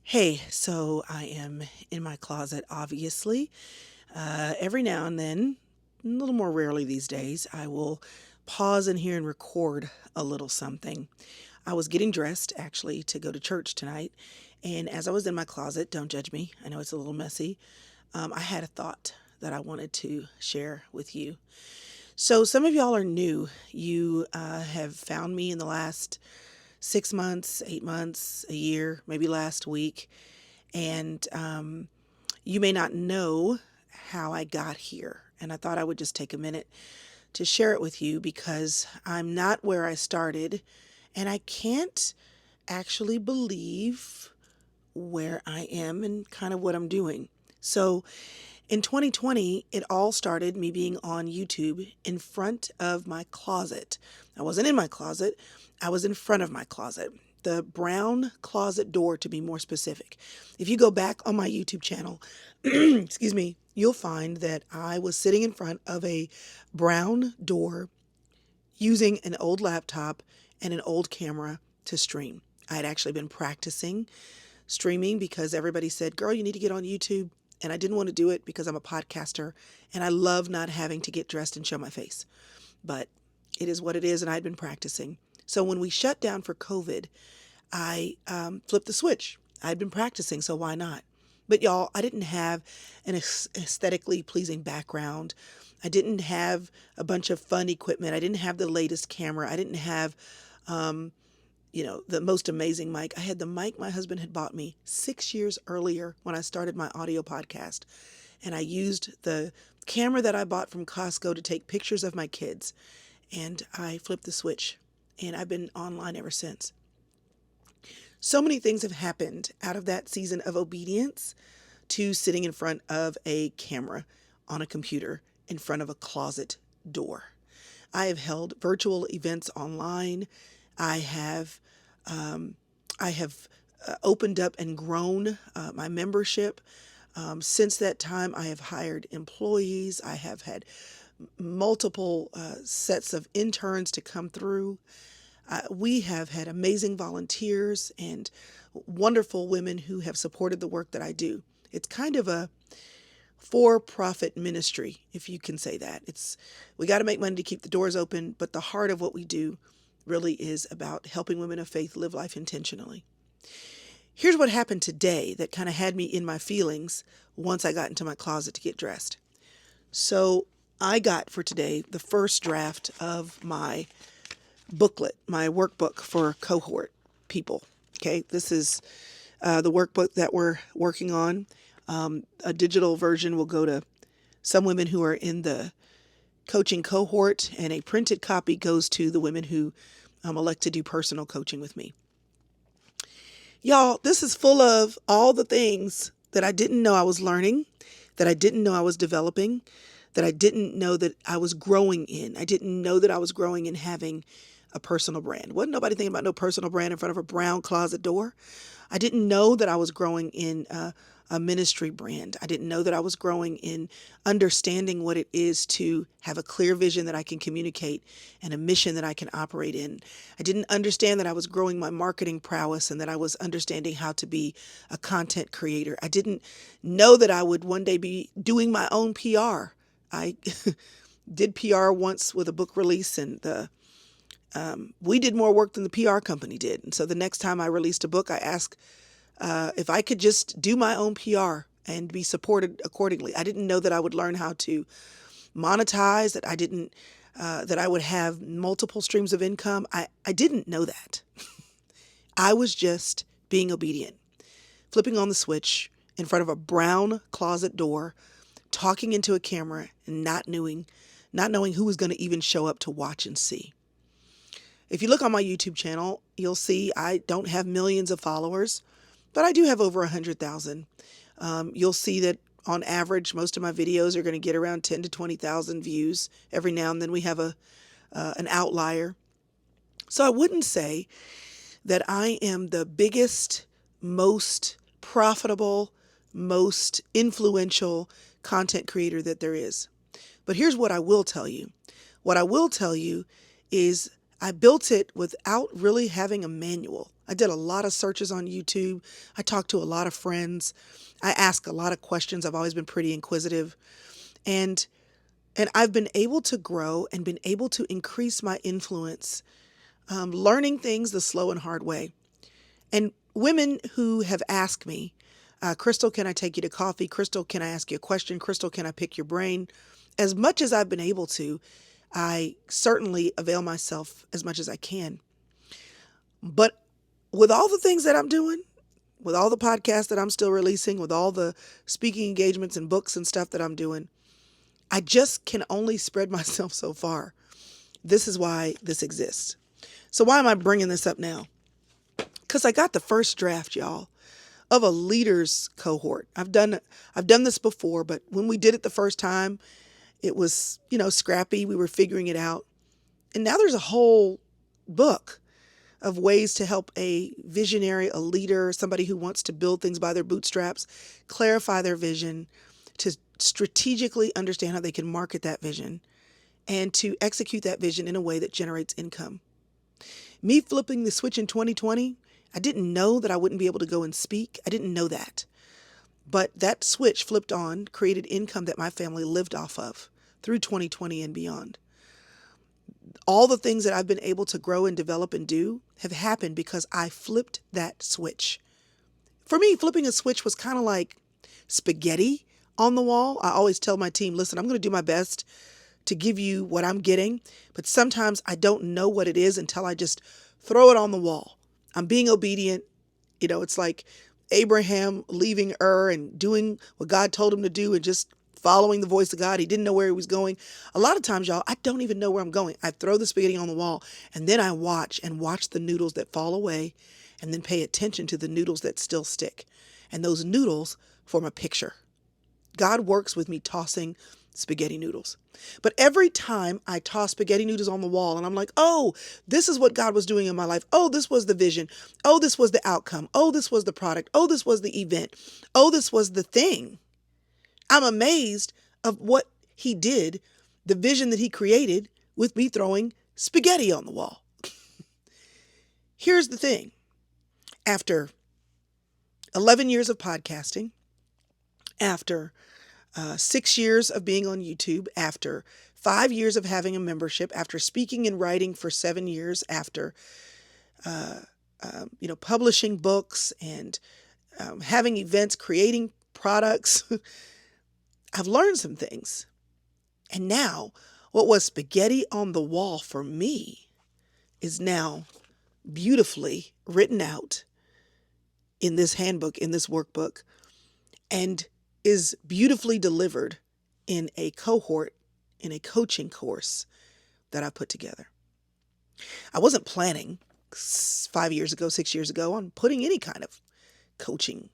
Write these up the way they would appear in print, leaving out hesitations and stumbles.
Hey, so I am in my closet, obviously. Every now and then, a little more rarely these days, I will pause in here and record a little something. I was getting dressed actually to go to church tonight, and as I was in my closet, don't judge me, I know it's a little messy, I had a thought that I wanted to share with you. So, some of y'all are new. You have found me in the last 6 months, 8 months, a year, maybe last week. And you may not know how I got here. And I thought I would just take a minute to share it with you because I'm not where I started. And I can't actually believe where I am and kind of what I'm doing. So in 2020, it all started me being on YouTube in front of my closet. I wasn't in my closet, I was in front of my closet. The brown closet door, to be more specific. If you go back on my YouTube channel, excuse me, you'll find that I was sitting in front of a brown door using an old laptop and an old camera to stream. I had actually been practicing streaming because everybody said, girl, you need to get on YouTube. And I didn't want to do it because I'm a podcaster and I love not having to get dressed and show my face. But it is what it is, and I'd been practicing. So when we shut down for COVID, I flipped the switch. I'd been practicing, so why not? But y'all, I didn't have an aesthetically pleasing background. I didn't have a bunch of fun equipment. I didn't have the latest camera. I didn't have um, the most amazing mic. I had the mic my husband had bought me 6 years earlier when I started my audio podcast. And I used the camera that I bought from Costco to take pictures of my kids. And I flipped the switch. And I've been online ever since. So many things have happened out of that season of obedience to sitting in front of a camera on a computer in front of a closet door. I have held virtual events online. I have um, I have opened up and grown my membership. Since that time, I have hired employees. I have had multiple sets of interns to come through. We have had amazing volunteers and wonderful women who have supported the work that I do. It's kind of a for-profit ministry, if you can say that. We got to make money to keep the doors open, but the heart of what we do really is about helping women of faith live life intentionally. Here's what happened today that kind of had me in my feelings once I got into my closet to get dressed. So I got for today the first draft of my booklet, my workbook for cohort people. Okay, this is the workbook that we're working on. A digital version will go to some women who are in the coaching cohort, and a printed copy goes to the women who elect to do personal coaching with me. Y'all, this is full of all the things that I didn't know I was learning, that I didn't know I was developing, that I didn't know that I was growing in. I didn't know that I was growing in having a personal brand. Wasn't nobody thinking about no personal brand in front of a brown closet door. I didn't know that I was growing in a ministry brand. I didn't know that I was growing in understanding what it is to have a clear vision that I can communicate and a mission that I can operate in. I didn't understand that I was growing my marketing prowess and that I was understanding how to be a content creator. I didn't know that I would one day be doing my own PR. I did PR once with a book release, and we did more work than the PR company did. And so the next time I released a book, I asked if I could just do my own PR and be supported accordingly. I didn't know that I would learn how to monetize, that I would have multiple streams of income. I didn't know that. I was just being obedient, flipping on the switch in front of a brown closet door, talking into a camera, and not knowing who was going to even show up to watch and see. If you look on my YouTube channel, you'll see I don't have millions of followers, but I do have over 100,000. You'll see that on average, most of my videos are going to get around 10 to 20,000 views. Every now and then we have an outlier. So I wouldn't say that I am the biggest, most profitable, most influential content creator that there is. But here's what I will tell you. What I will tell you is I built it without really having a manual. I did a lot of searches on YouTube. I talked to a lot of friends. I ask a lot of questions. I've always been pretty inquisitive. And I've been able to grow and been able to increase my influence, learning things the slow and hard way. And women who have asked me, Chrystal, can I take you to coffee? Chrystal, can I ask you a question? Chrystal, can I pick your brain? As much as I've been able to, I certainly avail myself as much as I can. But with all the things that I'm doing, with all the podcasts that I'm still releasing, with all the speaking engagements and books and stuff that I'm doing, I just can only spread myself so far. This is why this exists. So why am I bringing this up now? Because I got the first draft, y'all, of a leaders cohort. I've done this before, but when we did it the first time, it was, scrappy. We were figuring it out. And now there's a whole book of ways to help a visionary, a leader, somebody who wants to build things by their bootstraps, clarify their vision, to strategically understand how they can market that vision, and to execute that vision in a way that generates income. Me flipping the switch in 2020, I didn't know that I wouldn't be able to go and speak. I didn't know that. But that switch flipped on, created income that my family lived off of through 2020 and beyond. All the things that I've been able to grow and develop and do have happened because I flipped that switch. For me, flipping a switch was kind of like spaghetti on the wall. I always tell my team, listen, I'm going to do my best to give you what I'm getting, but sometimes I don't know what it is until I just throw it on the wall. I'm being obedient. It's like Abraham leaving Ur and doing what God told him to do and just following the voice of God. He didn't know where he was going. A lot of times, y'all, I don't even know where I'm going. I throw the spaghetti on the wall and then I watch the noodles that fall away and then pay attention to the noodles that still stick. And those noodles form a picture. God works with me tossing spaghetti noodles. But every time I toss spaghetti noodles on the wall and I'm like, oh, this is what God was doing in my life. Oh, this was the vision. Oh, this was the outcome. Oh, this was the product. Oh, this was the event. Oh, this was the thing. I'm amazed of what he did, the vision that he created with me throwing spaghetti on the wall. Here's the thing. After 11 years of podcasting, after 6 years of being on YouTube, after 5 years of having a membership, after speaking and writing for 7 years, after publishing books and having events, creating products, I've learned some things. And now what was spaghetti on the wall for me is now beautifully written out in this handbook, in this workbook, and is beautifully delivered in a cohort, in a coaching course that I put together. I wasn't planning 5 years ago, 6 years ago on putting any kind of coaching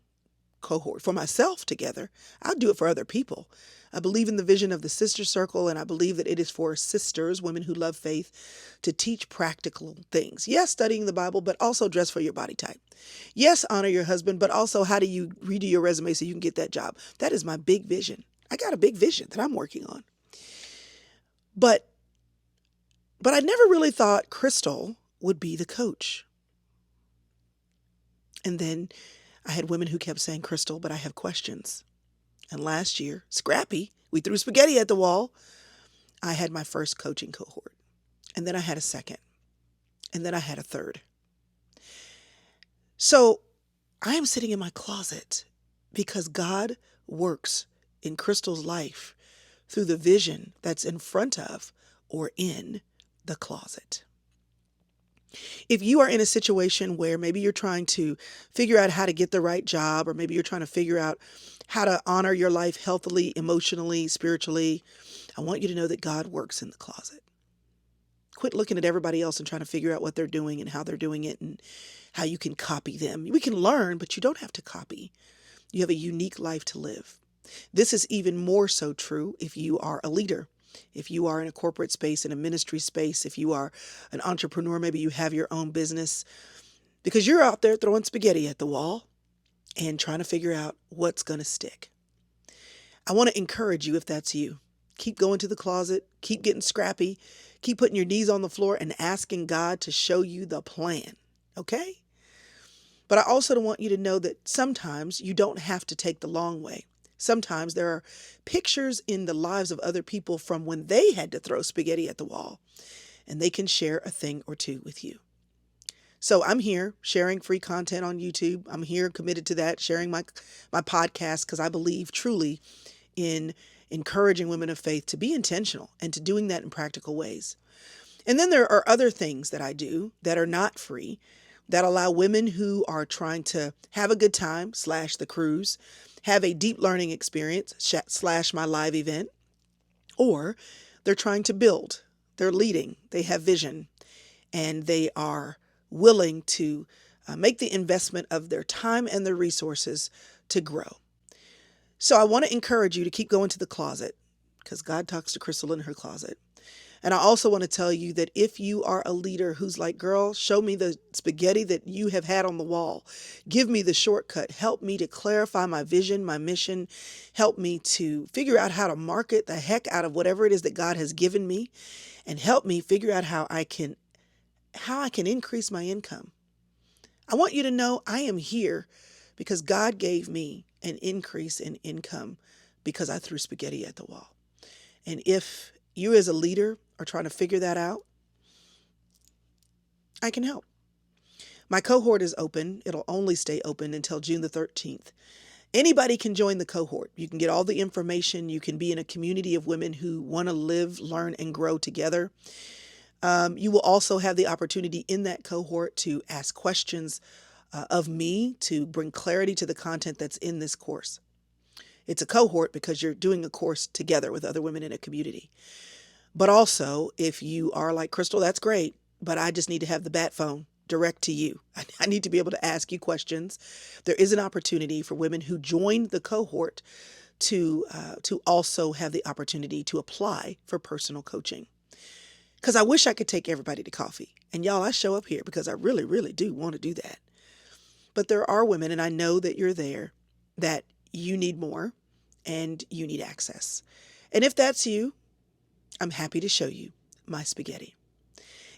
cohort for myself together. I'll do it for other people. I believe in the vision of the sister circle, and I believe that it is for sisters, women who love faith, to teach practical things. Yes, studying the Bible, but also dress for your body type. Yes, honor your husband, but also how do you redo your resume so you can get that job? That is my big vision. I got a big vision that I'm working on. But I never really thought Chrystal would be the coach. And then I had women who kept saying, Chrystal, but I have questions. And last year, scrappy, we threw spaghetti at the wall. I had my first coaching cohort. And then I had a second. And then I had a third. So I am sitting in my closet because God works in Chrystal's life through the vision that's in front of or in the closet. If you are in a situation where maybe you're trying to figure out how to get the right job, or maybe you're trying to figure out how to honor your life healthily, emotionally, spiritually, I want you to know that God works in the closet. Quit looking at everybody else and trying to figure out what they're doing and how they're doing it and how you can copy them. We can learn, but you don't have to copy. You have a unique life to live. This is even more so true if you are a leader. If you are in a corporate space, in a ministry space, if you are an entrepreneur, maybe you have your own business, because you're out there throwing spaghetti at the wall and trying to figure out what's going to stick. I want to encourage you, if that's you, keep going to the closet, keep getting scrappy, keep putting your knees on the floor and asking God to show you the plan. Okay? But I also want you to know that sometimes you don't have to take the long way. Sometimes there are pictures in the lives of other people from when they had to throw spaghetti at the wall, and they can share a thing or two with you. So I'm here sharing free content on YouTube. I'm here committed to that, sharing my podcast, because I believe truly in encouraging women of faith to be intentional and to doing that in practical ways. And then there are other things that I do that are not free, that allow women who are trying to have a good time / the cruise, have a deep learning experience / my live event, or they're trying to build, they're leading, they have vision, and they are willing to make the investment of their time and their resources to grow. So I want to encourage you to keep going to the closet, because God talks to Chrystal in her closet. And I also want to tell you that if you are a leader who's like, girl, show me the spaghetti that you have had on the wall. Give me the shortcut. Help me to clarify my vision, my mission. Help me to figure out how to market the heck out of whatever it is that God has given me. And help me figure out how I can increase my income. I want you to know I am here because God gave me an increase in income because I threw spaghetti at the wall. And if you as a leader are trying to figure that out, I can help. My cohort is open. It'll only stay open until June the 13th. Anybody can join the cohort. You can get all the information. You can be in a community of women who want to live, learn, and grow together. You will also have the opportunity in that cohort to ask questions of me to bring clarity to the content that's in this course. It's a cohort because you're doing a course together with other women in a community. But also, if you are like Chrystal, that's great, but I just need to have the bat phone direct to you. I need to be able to ask you questions. There is an opportunity for women who join the cohort to also have the opportunity to apply for personal coaching. Because I wish I could take everybody to coffee. And y'all, I show up here because I really, really do want to do that. But there are women, and I know that you're there, that you need more and you need access. And if that's you, I'm happy to show you my spaghetti.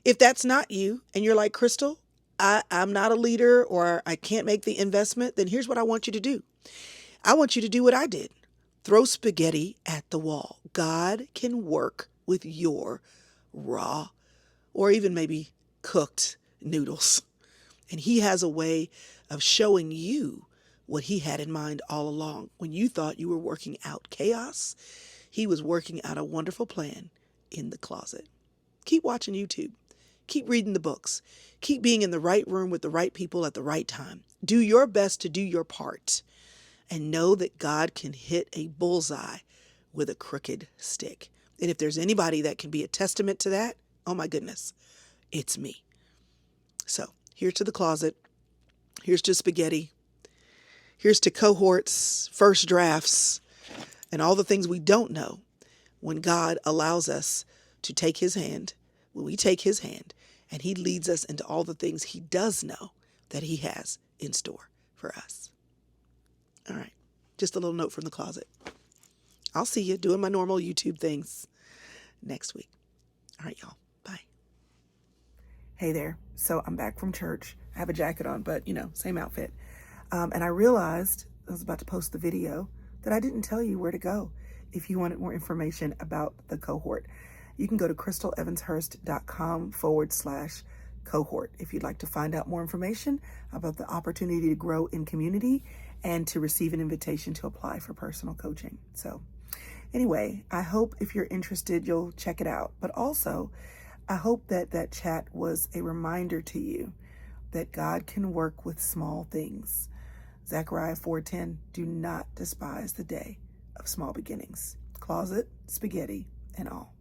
If that's not you and you're like, Chrystal, I'm not a leader or I can't make the investment, then here's what I want you to do. I want you to do what I did. Throw spaghetti at the wall. God can work with your raw or even maybe cooked noodles. And he has a way of showing you what he had in mind all along. When you thought you were working out chaos, he was working out a wonderful plan in the closet. Keep watching YouTube. Keep reading the books. Keep being in the right room with the right people at the right time. Do your best to do your part. And know that God can hit a bullseye with a crooked stick. And if there's anybody that can be a testament to that, oh my goodness, it's me. So here's to the closet. Here's to spaghetti. Here's to cohorts, first drafts, and all the things we don't know when God allows us to take his hand, when we take his hand, and he leads us into all the things he does know that he has in store for us. All right, just a little note from the closet. I'll see you doing my normal YouTube things next week. All right, y'all. Bye. Hey there. So I'm back from church. I have a jacket on, but same outfit. And I realized I was about to post the video that I didn't tell you where to go if you wanted more information about the cohort. You can go to crystalevanshurst.com/cohort if you'd like to find out more information about the opportunity to grow in community and to receive an invitation to apply for personal coaching. So anyway, I hope if you're interested, you'll check it out. But also, I hope that that chat was a reminder to you that God can work with small things. Zechariah 4:10, do not despise the day of small beginnings. Closet, spaghetti, and all.